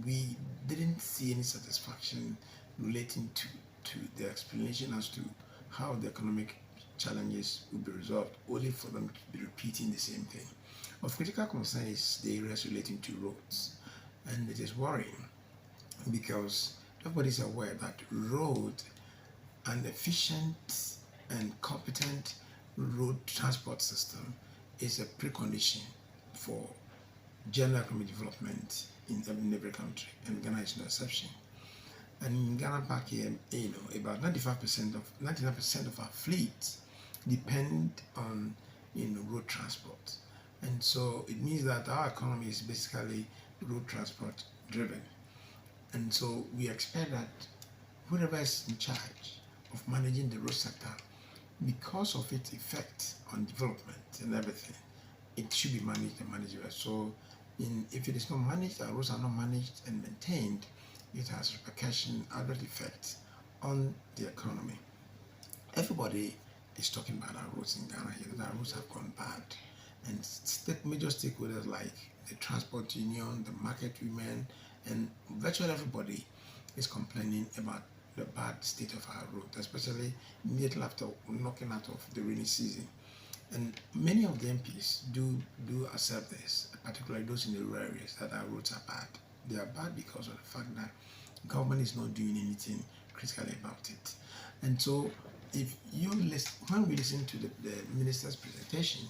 we didn't see any satisfaction relating to the explanation as to how the economic challenges will be resolved, only for them to be repeating the same thing. Of critical concern is the areas relating to roads, and it is worrying because everybody is aware that an efficient and competent road transport system is a precondition for general economic development in every country, and Ghana is no exception. And in Ghana back here, about 99% of our fleet depend on road transport, and so it means that our economy is basically road transport driven. And so we expect that whoever is in charge of managing the road sector, because of its effect on development and everything, it should be managed and managed well. So if it is not managed, our roads are not managed and maintained, it has repercussion, adverse effects on the economy. Everybody is talking about our roads in Ghana here, that our roads have gone bad. And major stakeholders like the transport union, the market women, and virtually everybody is complaining about the bad state of our road, especially immediately after knocking out of the rainy season. And many of the MPs do accept this, particularly those in the rural areas, that our roads are bad. They are bad because of the fact that government is not doing anything critically about it. And so if you listen, when we listen to the minister's presentation,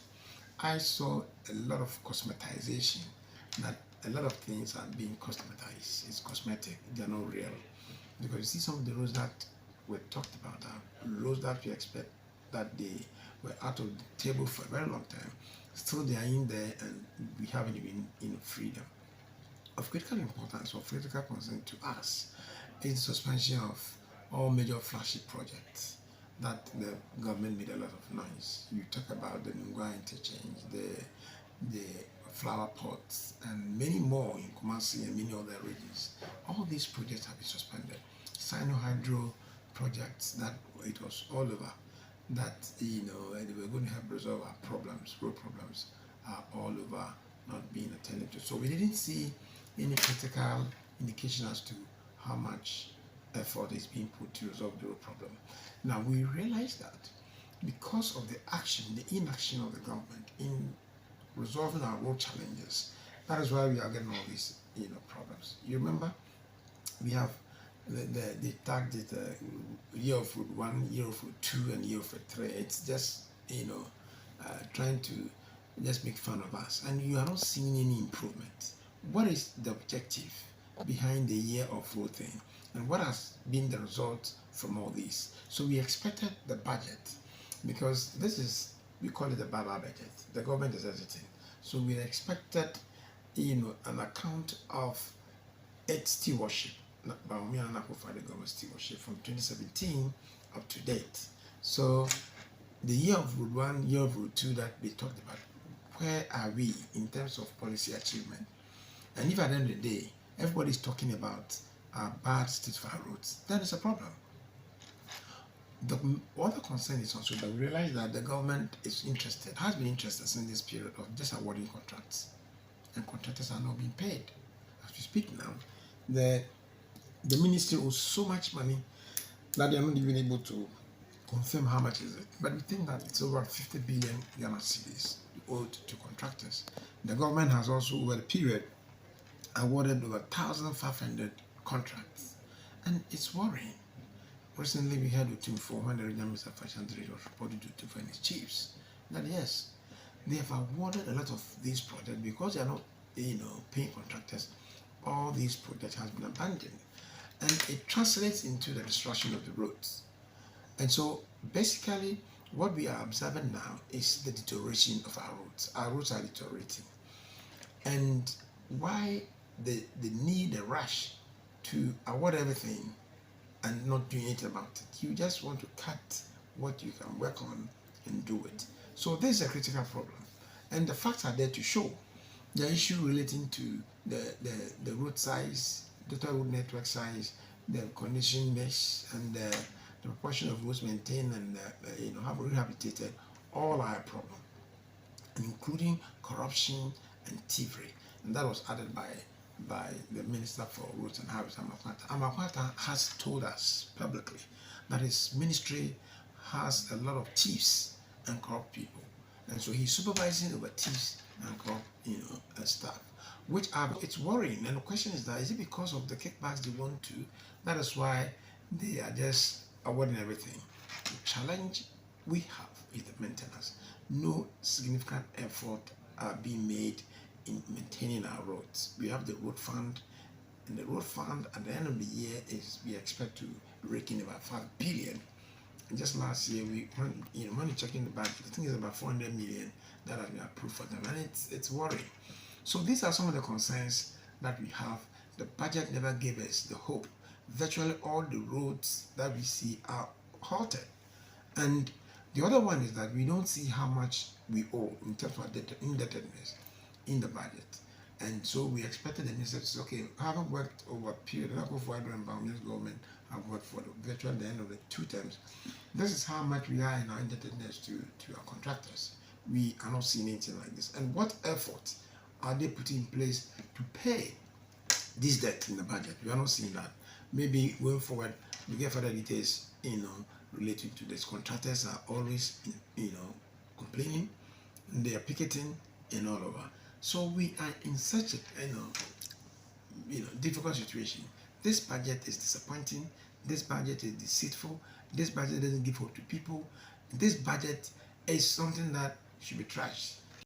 I saw a lot of cosmetization, that a lot of things are being cosmetized. It's cosmetic, they're not real. Because you see some of the roads that were talked about are roads that we expect that they were out of the table for a very long time. Still they are in there, and we haven't even freedom. Of critical importance, of critical concern to us, is the suspension of all major flagship projects that the government made a lot of noise. You talk about the Nungwa interchange, the flower pots, and many more in Kumasi and many other regions. All these projects have been suspended. Sino-hydro projects that it was all over, that they were going to help resolve our problems, road problems, are all over, not being attended to. So we didn't see any critical indication as to how much effort is being put to resolve the road problem. Now we realize that because of the inaction of the government in resolving our road challenges, that is why we are getting all these problems. You remember, we have they tagged it year of road 1, year of road 2, and year of road 3. It's just trying to just make fun of us, and you are not seeing any improvement. What is the objective behind the year of road thing, and what has been the result from all this? So we expected the budget, because this is, we call it the Baba budget. The government is editing. So we expected, an account of its stewardship, the government stewardship from 2017 up to date. So the year of road 1, year of road 2 that we talked about, where are we in terms of policy achievement? And if at the end of the day, everybody is talking about our bad state of our roads, that is a problem. The other concern is also that we realize that the government has been interested since this period of just awarding contracts, and contractors are not being paid. As we speak now, the ministry owes so much money that they are not even able to confirm how much is it. But we think that it's over 50 billion Ghana cedis owed to contractors. The government has also, over the period, awarded over 1,500 contracts, and it's worrying. Recently, we had Utumfo, when the regional minister Fashandri was reporting to Utumfo and his chiefs, that yes, they have awarded a lot of these projects because they are not, paying contractors. All these projects have been abandoned, and it translates into the destruction of the roads. And so, basically, what we are observing now is the deterioration of our roads. Our roads are deteriorating, and why the need, the rush to award everything and not doing anything about it? You just want to cut what you can work on and do it. So this is a critical problem, and the facts are there to show. The issue relating to the road size, the total road network size, the condition mesh, and the proportion of roads maintained and have rehabilitated, all are a problem, including corruption and thievery. And that was added by by the Minister for Roads and Highways, Amakwata. Amakwata has told us publicly that his ministry has a lot of thieves and corrupt people, and so he's supervising over thieves and corrupt, staff, which are it's worrying. And the question is that is it because of the kickbacks they want to? That is why they are just awarding everything. The challenge we have is the maintenance. No significant effort are being made in maintaining our roads. We have the road fund, and the road fund at the end of the year is we expect to rake in about 5 billion. And just last year, when you check in the budget, I think it's about 400 million that has been approved for them, and it's worrying. So these are some of the concerns that we have. The budget never gave us the hope. Virtually all the roads that we see are halted. And the other one is that we don't see how much we owe in terms of indebtedness in the budget. And so we expected the minister to say, okay, having worked over a period, like of government have worked for virtually the end of the 2 terms. This is how much we are in our indebtedness to our contractors. We are not seeing anything like this. And what effort are they putting in place to pay this debt in the budget? We are not seeing that. Maybe going forward, we get further details, related to this. Contractors are always, complaining, and they are picketing and all over. So we are in such a, difficult situation. This budget is disappointing. This budget is deceitful. This budget doesn't give hope to people. This budget is something that should be trashed.